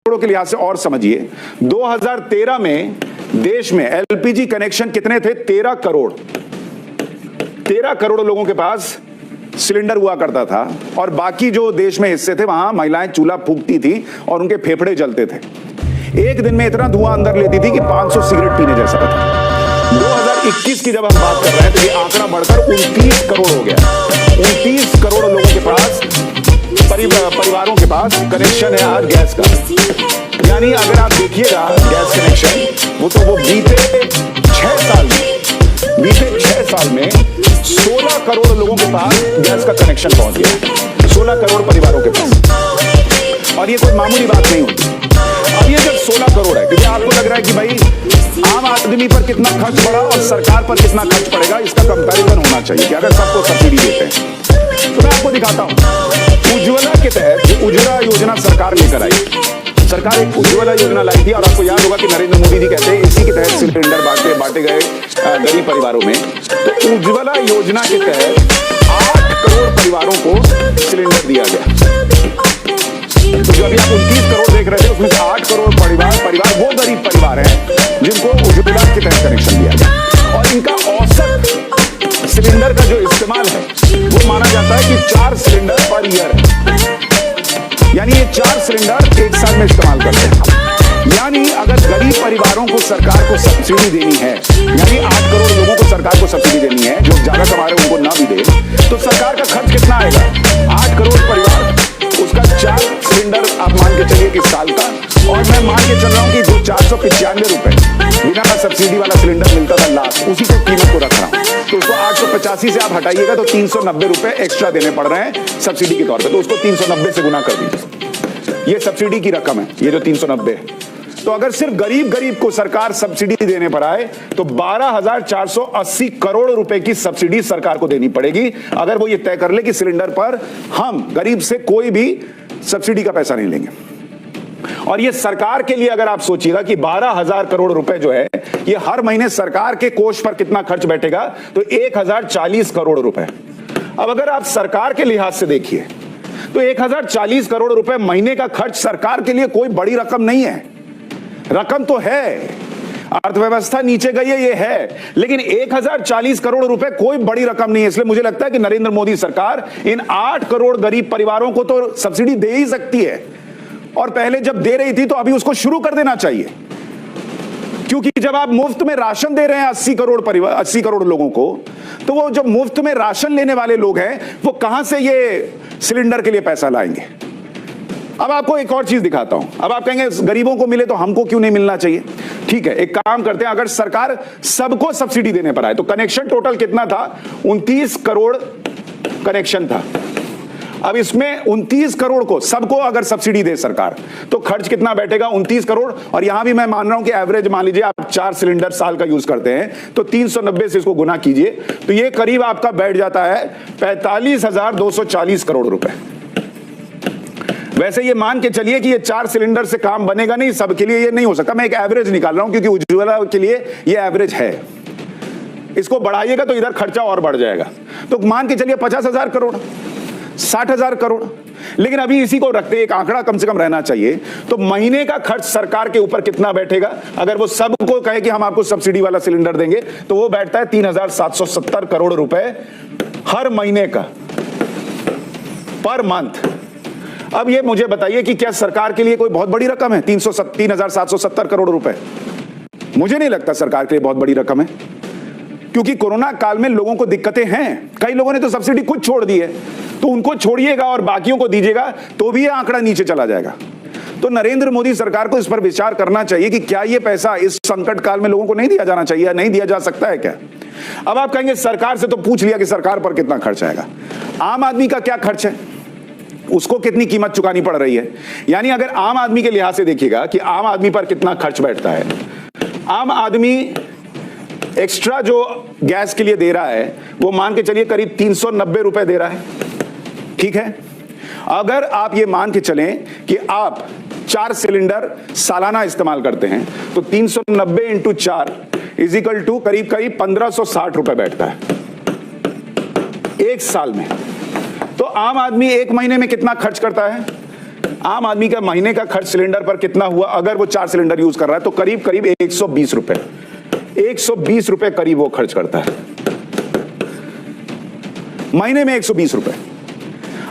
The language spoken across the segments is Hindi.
करोड़ों के लिहाज से और समझिए, 2013 में देश में एलपीजी कनेक्शन कितने थे? 13 करोड़। 13 करोड़ लोगों के पास सिलेंडर हुआ करता था, और बाकी जो देश में हिस्से थे वहां महिलाएं चूल्हा फूंकती थी और उनके फेफड़े जलते थे। एक दिन में इतना धुआं अंदर लेती थी कि 500 सिगरेट पीने जैसा था। 2021 की जब हम बात कर रहे हैं तो ये आंकड़ा बढ़कर 29 करोड़ हो गया। 29 करोड़ लोगों के पास, परिवारों के पास कनेक्शन है आज गैस का। यानी अगर आप देखिएगा गैस कनेक्शन, वो बीते 6 साल में 16 करोड़ लोगों के पास गैस का कनेक्शन पहुंच गया। 16 करोड़ परिवारों के पास, और ये कोई मामूली बात नहीं होती। अब ये जब 16 करोड़ है, क्योंकि आपको लग रहा है कि भाई आम आदमी पर कितना खर्च पड़ा और सरकार पर कितना खर्च पड़ेगा, इसका कंपैरिजन होना चाहिए कि अगर सबको सब्सिडी देते हैं। तो मैं आपको दिखाता हूं, उज्ज्वला के तहत उज्ज्वला योजना सरकार लेकर आई। सरकार एक उज्ज्वला योजना लाई थी, और आपको याद होगा कि नरेंद्र मोदी जी कहते हैं इसी के तहत सिलेंडर बांटे गए गरीब परिवारों में। तो उज्ज्वला योजना के तहत 8 करोड़ परिवारों को सिलेंडर दिया गया। तो जो अभी आप 29 करोड़ देख रहे थे, उसमें से 8 करोड़ परिवार वो गरीब परिवार हैं जिनको उज्ज्वला के तहत कनेक्शन दिया गया। और इनका औसत सिलेंडर का जो इस्तेमाल है वो माना जाता है कि 4 सिलेंडर पर ईयर है। यानी ये 4 सिलेंडर एक साल में इस्तेमाल करते हैं। यानी अगर गरीब परिवारों को सरकार को सब्सिडी देनी है, यानी 8 करोड़ लोगों को सरकार को सब्सिडी देनी है, जो ज्यादा कमा रहे हैं उनको ना भी दे, तो सरकार का खर्च कितना आएगा? 8 करोड़ परिवार, उसका 4 सिलेंडर आप मान के चलिए कि साल का। और मैं मान के चल रहा हूं कि जो 495 रुपए बिना सब्सिडी वाला सिलेंडर मिलता था लास्ट, उसी को कीमत को रख रहा हूं, तो उसको 885 से आप हटाइएगा तो 390 रुपए एक्स्ट्रा देने पड़ रहे हैं सब्सिडी के तौर पे। तो उसको 390 से गुना कर दीजिए, ये सब्सिडी की रकम है, ये जो 390 है। तो अगर सिर्फ गरीब को सरकार सब्सिडी देने पर आए तो 12,480 करोड़ रुपए की सब्सिडी सरकार को देनी पड़ेगी, अगर वो ये तय कर ले कि सिलेंडर पर हम गरीब से कोई भी सब्सिडी का पैसा नहीं लेंगे। और ये सरकार के लिए अगर आप सोचिएगा कि 12,000 करोड़ रुपए जो है ये हर महीने सरकार के कोष पर कितना खर्च बैठेगा, तो 1,040 करोड़ रुपए। अब अगर आप सरकार के लिहाज से देखिए तो 1,040 करोड़ रुपए महीने का खर्च सरकार के लिए कोई बड़ी रकम नहीं है। रकम तो है, अर्थव्यवस्था नीचे गई है, ये है, लेकिन 1,040 करोड़ रुपए कोई बड़ी रकम नहीं है। इसलिए मुझे लगता है कि नरेंद्र मोदी सरकार इन 8 करोड़ गरीब परिवारों को तो सब्सिडी दे ही सकती है, और पहले जब दे रही थी तो अभी उसको शुरू कर देना चाहिए। क्योंकि जब आप मुफ्त में राशन दे रहे हैं 80 करोड़ लोगों को, तो वो जो मुफ्त में राशन लेने वाले लोग हैं वो कहां से ये सिलेंडर के लिए पैसा लाएंगे? अब आपको एक और चीज दिखाता हूं। अब आप कहेंगे गरीबों को मिले तो हमको क्यों नहीं मिलना चाहिए? ठीक है, एक काम करते हैं, अगर सरकार सबको सब्सिडी देने पर आए तो कनेक्शन टोटल कितना था? 29 करोड़ कनेक्शन था। अब इसमें 29 करोड़ को सबको अगर सब्सिडी दे सरकार तो खर्च कितना बैठेगा? 29 करोड़। और यहां भी मैं मान रहा हूं कि एवरेज मान लीजिए आप 4 सिलेंडर साल का यूज करते हैं, तो 390 से इसको गुना कीजिए तो ये करीब आपका बैठ जाता है 45,240 करोड़ रुपए। वैसे ये मान के चलिए कि ये 4 सिलेंडर से काम बनेगा नहीं, सबके लिए ये नहीं हो सकता। मैं एक एवरेज निकाल रहा हूं क्योंकि उज्ज्वला के लिए ये एवरेज है। इसको बढ़ाइएगा तो इधर खर्चा और बढ़ जाएगा, तो मान के चलिए 50,000 करोड़, 60,000 करोड़। लेकिन अभी इसी को रखते एक आंकड़ा कम से कम रहना चाहिए। तो महीने का खर्च सरकार के ऊपर कितना बैठेगा? अगर वो सबको कहे कि हम आपको सब्सिडी वाला सिलेंडर देंगे तो वो बैठता है 3,770 करोड़ रुपए हर महीने का, पर मंथ। अब ये मुझे बताइए कि क्या सरकार के लिए कोई बहुत बड़ी रकम है 3,770 करोड़ रुपए? मुझे नहीं लगता सरकार के लिए बहुत बड़ी रकम है, क्योंकि कोरोना काल में लोगों को दिक्कतें हैं। कई लोगों ने तो सब्सिडी खुद छोड़ दी है, तो उनको छोड़िएगा और बाकियों को दीजिएगा तो भी ये आंकड़ा नीचे चला जाएगा। तो नरेंद्र मोदी सरकार को इस पर विचार करना चाहिए कि क्या ये पैसा इस संकट काल में लोगों को नहीं दिया जाना चाहिए, नहीं दिया जा सकता है क्या? अब आप कहेंगे सरकार से तो पूछ लिया कि सरकार पर कितना खर्च आएगा। आम आदमी का क्या खर्च है, उसको कितनी कीमत चुकानी पड़ रही है? यानी अगर आम आदमी के लिहाज से देखिएगा कि आम आदमी पर कितना खर्च बैठता है। आम आदमी एक्स्ट्रा जो गैस के लिए दे रहा है वो मान के चलिए करीब 390 रुपए दे रहा है, ठीक है। अगर आप ये मान के चलें कि आप 4 सिलेंडर सालाना इस्तेमाल करते हैं तो 390 इंटू 4 इज इक्वल टू करीब 1560 रुपए बैठता है एक साल में। तो आम आदमी एक महीने में कितना खर्च करता है? आम आदमी का महीने का खर्च सिलेंडर पर कितना हुआ? अगर वो 4 सिलेंडर यूज कर रहा है तो करीब करीब 120 रुपए, 120 रुपए करीब वो खर्च करता है महीने में, 120 रुपए।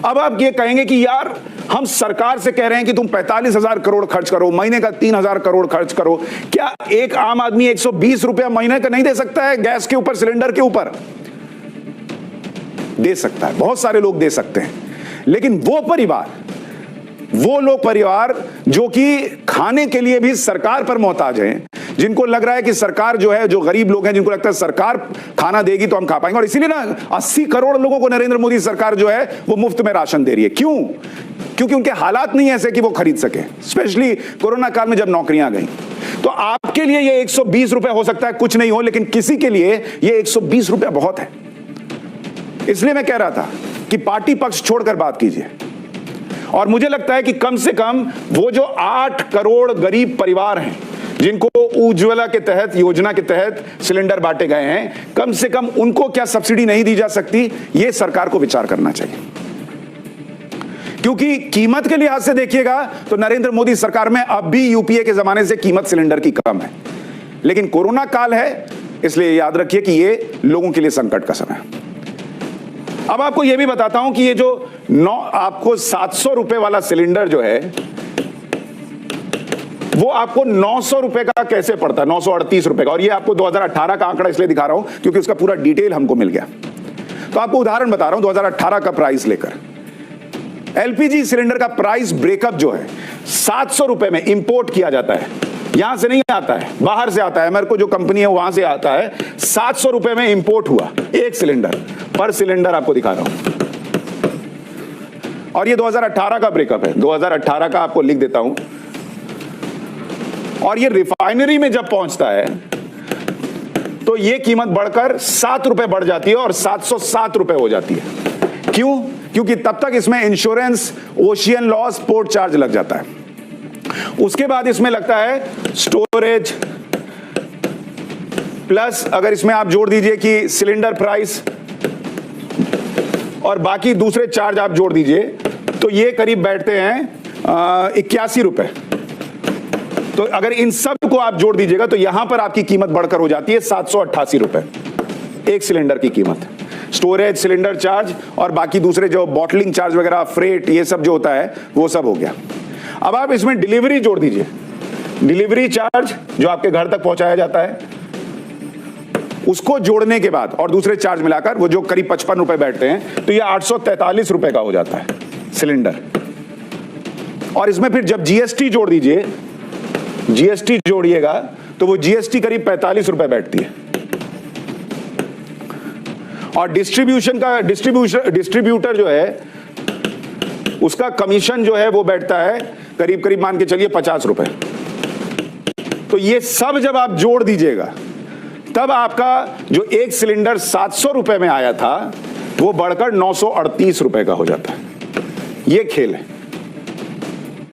अब आप ये कहेंगे कि यार हम सरकार से कह रहे हैं कि तुम 45,000 करोड़ खर्च करो, महीने का 3,000 करोड़ खर्च करो, क्या एक आम आदमी 120 रुपया महीने का नहीं दे सकता है गैस के ऊपर, सिलेंडर के ऊपर? दे सकता है, बहुत सारे लोग दे सकते हैं, लेकिन वो लोग परिवार जो कि खाने के लिए भी सरकार पर मोहताज हैं, जिनको लग रहा है कि सरकार जो है, जो गरीब लोग हैं जिनको लगता है सरकार खाना देगी तो हम खा पाएंगे, और इसीलिए ना 80 करोड़ लोगों को नरेंद्र मोदी सरकार जो है वो मुफ्त में राशन दे रही है। क्यों? क्योंकि उनके हालात नहीं ऐसे कि वो खरीद सके, स्पेशली कोरोना काल में जब नौकरियां गई। तो आपके लिए ये 120 रुपए हो सकता है कुछ नहीं हो, लेकिन किसी के लिए ये 120 रुपया बहुत है। इसलिए मैं कह रहा था कि पार्टी पक्ष छोड़कर बात कीजिए, और मुझे लगता है कि कम से कम वो जो 8 करोड़ गरीब परिवार हैं जिनको उज्ज्वला के तहत, योजना के तहत सिलेंडर बांटे गए हैं, कम से कम उनको क्या सब्सिडी नहीं दी जा सकती? ये सरकार को विचार करना चाहिए। क्योंकि कीमत के लिहाज से देखिएगा तो नरेंद्र मोदी सरकार में अब भी यूपीए के जमाने से कीमत सिलेंडर की कम है, लेकिन कोरोना काल है, इसलिए याद रखिए कि ये लोगों के लिए संकट का समय है। अब आपको यह भी बताता हूं कि ये जो आपको 700 रुपए वाला सिलेंडर जो है वो आपको 900 रुपए का कैसे पड़ता है, 938 रुपए का। और ये आपको 2018 का आंकड़ा इसलिए दिखा रहा हूं क्योंकि उसका पूरा डिटेल हमको मिल गया। तो आपको उदाहरण बता रहा हूं 2018 का प्राइस लेकर। एलपीजी सिलेंडर का प्राइस ब्रेकअप जो है 700 रुपए में इंपोर्ट किया जाता है, यहां से नहीं आता है, बाहर से आता है, मेरे को जो कंपनी है वहां से आता है। 700 रुपए में इंपोर्ट हुआ एक सिलेंडर, पर सिलेंडर आपको दिखा रहा हूं, और ये 2018 का ब्रेकअप है। 2018 का आपको लिख देता हूं। और ये रिफाइनरी में जब पहुंचता है तो ये कीमत बढ़कर 7 रुपए बढ़ जाती है और 707 रुपए हो जाती है। क्यों? क्योंकि तब तक इसमें insurance, ocean loss, port charge लग जाता है। उसके बाद इसमें लगता है स्टोरेज, प्लस अगर इसमें आप जोड़ दीजिए कि सिलेंडर प्राइस और बाकी दूसरे चार्ज आप जोड़ दीजिए तो ये करीब बैठते हैं 81 रुपए। तो अगर इन सब को आप जोड़ दीजिएगा तो यहां पर आपकी कीमत बढ़कर हो जाती है 788 रुपए एक सिलेंडर की कीमत। स्टोरेज, सिलेंडर चार्ज और बाकी दूसरे जो बॉटलिंग चार्ज वगैरह, फ्रेट, ये सब जो होता है वो सब हो गया। अब आप इसमें डिलीवरी जोड़ दीजिए, डिलीवरी चार्ज जो आपके घर तक पहुंचाया जाता है, उसको जोड़ने के बाद और दूसरे चार्ज मिलाकर वो जो करीब 55 रुपए बैठते हैं, तो ये 843 रुपए का हो जाता है सिलेंडर। और इसमें फिर जब जीएसटी जोड़ दीजिए, जीएसटी जोड़िएगा तो वो जीएसटी करीब 45 रुपए बैठती है। और डिस्ट्रीब्यूटर जो है उसका कमीशन जो है वो बैठता है करीब करीब मान के चलिए 50 रुपए। तो ये सब जब आप जोड़ दीजिएगा तब आपका जो एक सिलेंडर 700 रुपए में आया था वो बढ़कर 938 रुपए का हो जाता है। ये खेल है।